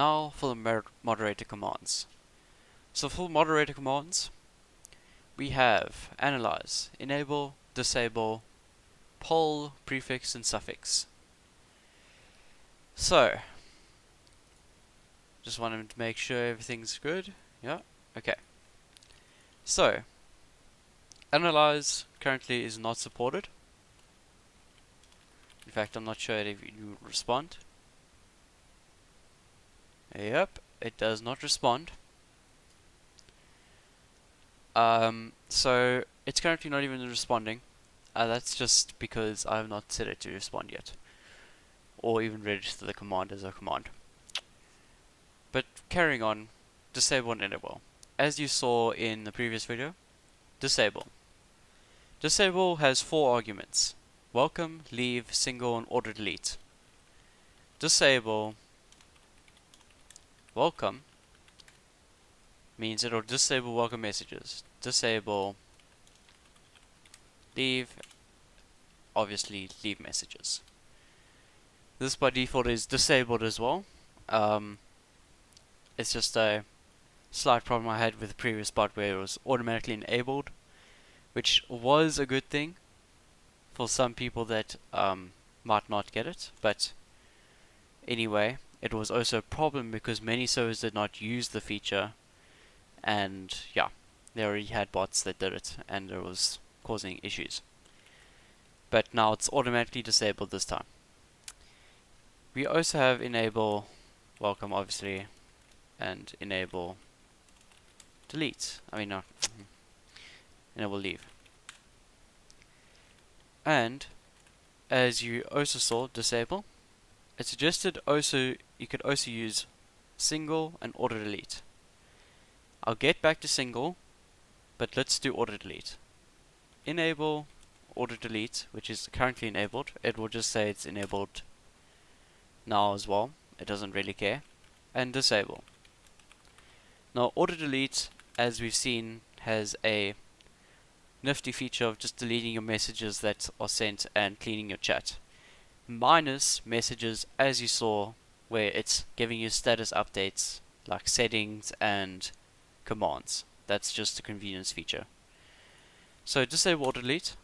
now for the moderator commands. So for moderator commands, we have analyze, enable, disable, poll, prefix, and suffix. So, just wanted to make sure everything's good. Yeah, okay. So, analyze currently is not supported. In fact, I'm not sure if you respond. Yep, it does not respond. So it's currently not even responding. That's just because I have not set it to respond yet, or even register the command as a command. But carrying on, disable and enable. As you saw in the previous video, disable. Disable has 4 arguments: welcome, leave, single, and auto delete. Disable welcome means it'll disable welcome messages. Disable leave, obviously leave messages. This by default is disabled as well. It's just a slight problem I had with the previous bot where it was automatically enabled, which was a good thing for some people that might not get it. But anyway, it was also a problem because many servers did not use the feature, and yeah, they already had bots that did it, and it was causing issues. But now it's automatically disabled this time. We also have enable welcome, obviously, and enable delete. Enable leave. And as you also saw, disable. It suggested also you could also use single and auto delete. I'll get back to single, but let's do auto delete. Enable auto delete, which is currently enabled. It will just say it's enabled now as well. It doesn't really care. And disable. Now auto delete, as we've seen, has a nifty feature of just deleting your messages that are sent and cleaning your chat, minus messages, as you saw, where it's giving you status updates like settings and commands. That's just a convenience feature. So disable auto delete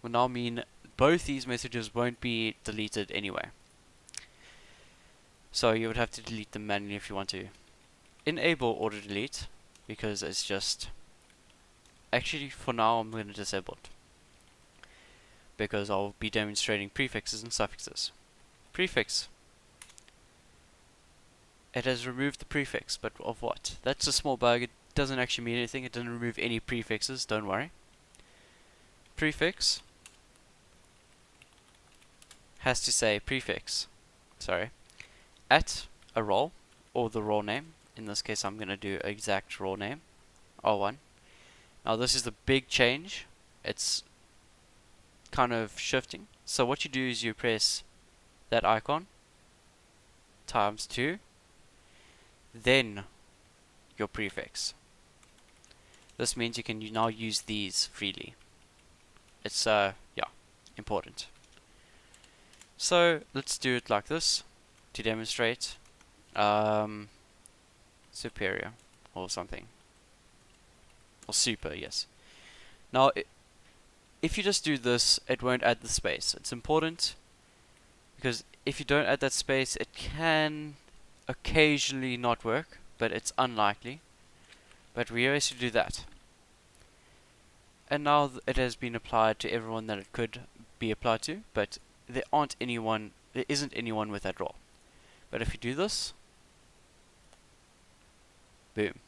will now mean both these messages won't be deleted anyway. So you would have to delete them manually if you want to. Enable auto delete, because it's just, actually for now I'm going to disable it, because I'll be demonstrating prefixes and suffixes. Prefix. It has removed the prefix, but of what? That's a small bug. It doesn't actually mean anything. It doesn't remove any prefixes, don't worry. Prefix has to say prefix, at a role, or the role name. In this case I'm going to do exact role name, R1. Now this is the big change. It's kind of shifting. So what you do is you press that icon times 2, then your prefix. This means you can now use these freely. It's important. So let's do it like this to demonstrate. Superior or something, or super, yes. Now if you just do this, it won't add the space. It's important because if you don't add that space, it can occasionally not work, but it's unlikely. But we always do that. And now it has been applied to everyone that it could be applied to, but there isn't anyone with that role. But if you do this, boom.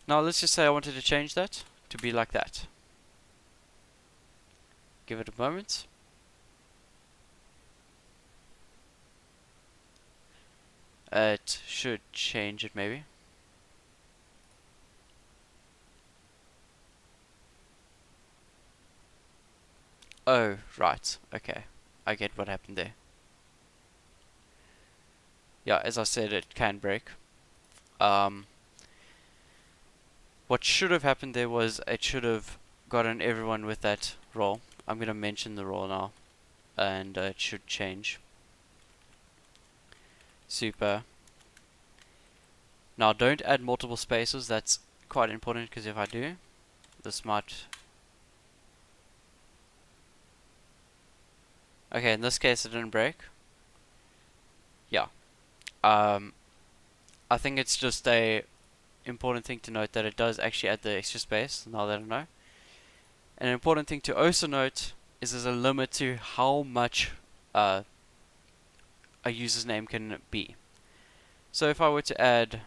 Now let's just say I wanted to change that to be like that. Give it a moment. It should change it maybe. Oh, right. Okay. I get what happened there. Yeah, as I said, it can break. What should have happened there was it should have gotten everyone with that role. I'm going to mention the role now, and it should change. Super. Now don't add multiple spaces, that's quite important, because if I do, this might... Okay, in this case it didn't break. Yeah. I think it's just a important thing to note that it does actually add the extra space, now that I know. An important thing to also note is there's a limit to how much a user's name can be. So if I were to add,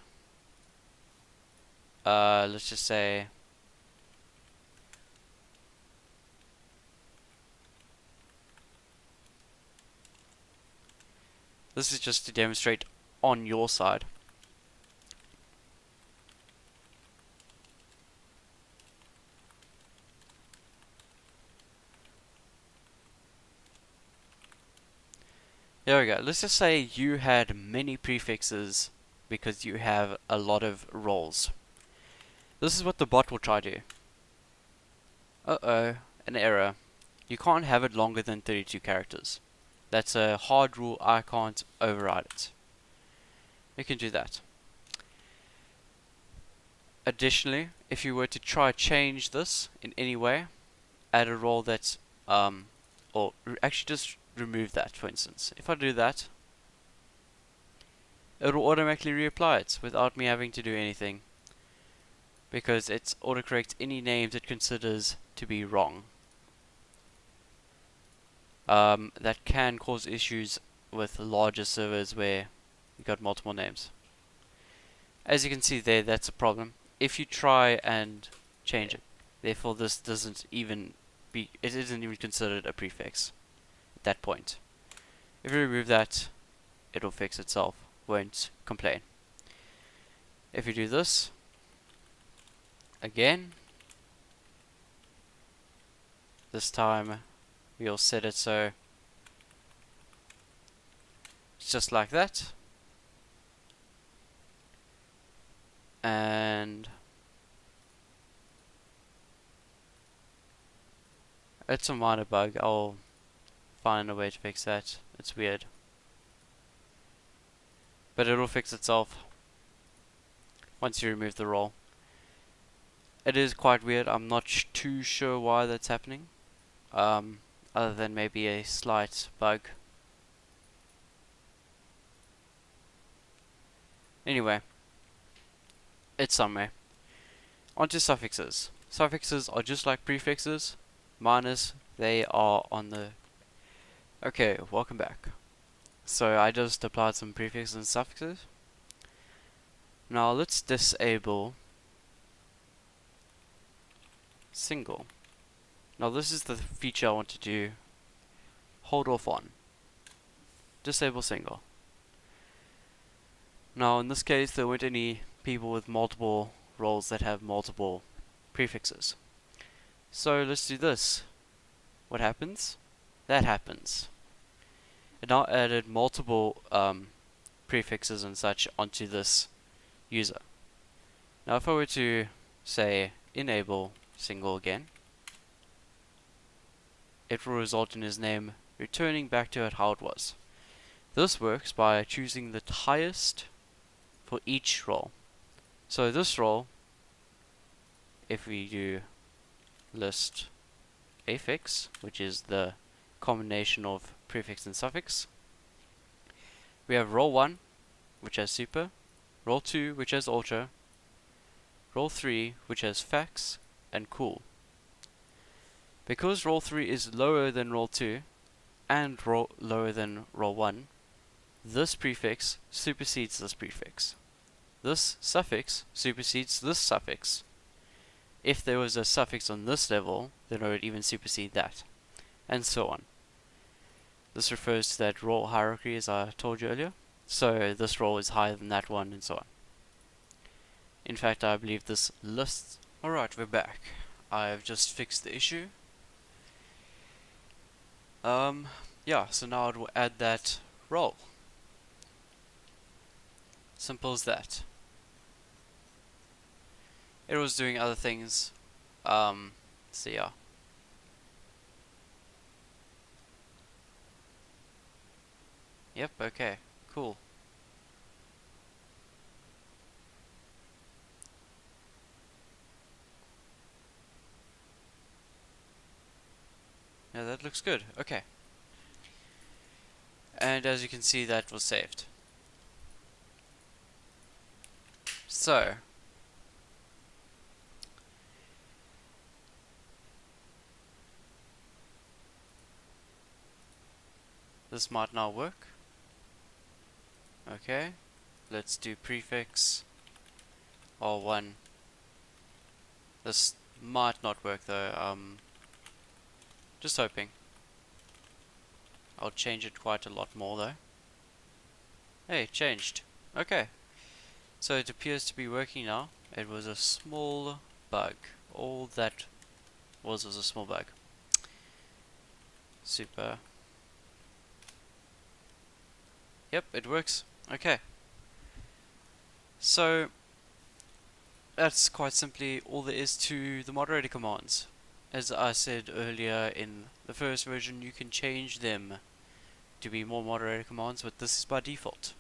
let's just say, this is just to demonstrate on your side. There we go. Let's just say you had many prefixes because you have a lot of roles. This is what the bot will try to do. Uh-oh, an error. You can't have it longer than 32 characters. That's a hard rule, I can't override it. You can do that. Additionally, if you were to try change this in any way, add a role that's, or actually just remove that, for instance. If I do that, it will automatically reapply it without me having to do anything, because it's autocorrects any names it considers to be wrong. That can cause issues with larger servers where you got multiple names. As you can see there, that's a problem. If you try and change it, therefore this doesn't even be, it isn't even considered a prefix at that point. If you remove that, it'll fix itself, won't complain. If you do this again, this time we'll set it so it's just like that, and it's a minor bug. I'll find a way to fix that. It's weird, but it'll fix itself once you remove the role. It is quite weird. I'm not too sure why that's happening, other than maybe a slight bug. Anyway, it's somewhere. Onto suffixes. Suffixes are just like prefixes, minus they are on the... Okay, welcome back. So I just applied some prefixes and suffixes. Now let's disable single. Now this is the feature I want to do. Hold off on. Disable single. Now in this case there weren't any people with multiple roles that have multiple prefixes. So let's do this. What happens? That happens. It now added multiple prefixes and such onto this user. Now if I were to say enable single again, it will result in his name returning back to it how it was. This works by choosing the highest for each role. So this role, if we do list affix, which is the combination of prefix and suffix, we have role 1, which has super, role 2, which has ultra, role 3, which has fax, and cool. Because role 3 is lower than role 2, and lower than role 1, this prefix supersedes this prefix. This suffix supersedes this suffix. If there was a suffix on this level, then it would even supersede that, and so on. This refers to that role hierarchy as I told you earlier. So this role is higher than that one, and so on. In fact, I believe this lists... Alright, we're back. I've just fixed the issue. Yeah, so now it will add that role. Simple as that. It was doing other things. So yeah. Yep, okay, cool. Yeah, that looks good. Okay. And as you can see, that was saved. So, this might now work. Okay. Let's do prefix R1. This might not work though. Just hoping. I'll change it quite a lot more though. Hey, it changed. Okay. So it appears to be working now. It was a small bug. All that was a small bug. Super. Yep, it works. Okay. So that's quite simply all there is to the moderator commands. As I said earlier, in the first version you can change them to be more moderator commands, but this is by default.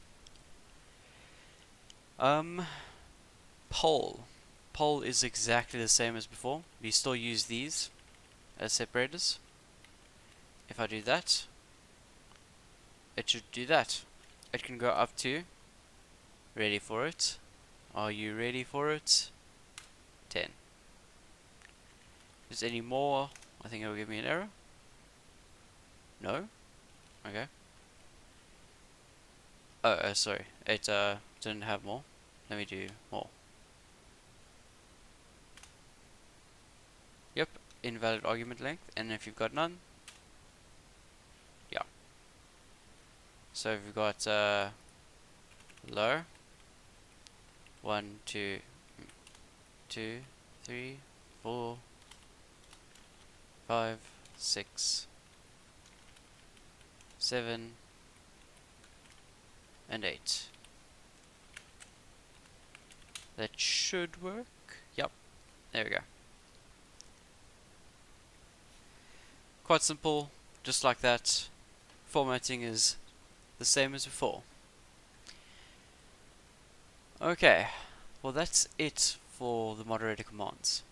Poll. Poll is exactly the same as before. We still use these as separators. If I do that, it should do that. It can go up to, ready for it, are you ready for it, 10. If there's any more, I think it will give me an error. No? Okay. Oh, sorry, it didn't have more. Let me do more. Yep, invalid argument length, and if you've got none, yeah. So we've got low, 1, 2, 2, 3, 4, 5, 6, 7, and 8. That should work. Yep, there we go. Quite simple, just like that. Formatting is the same as before. Okay, well that's it for the moderator commands.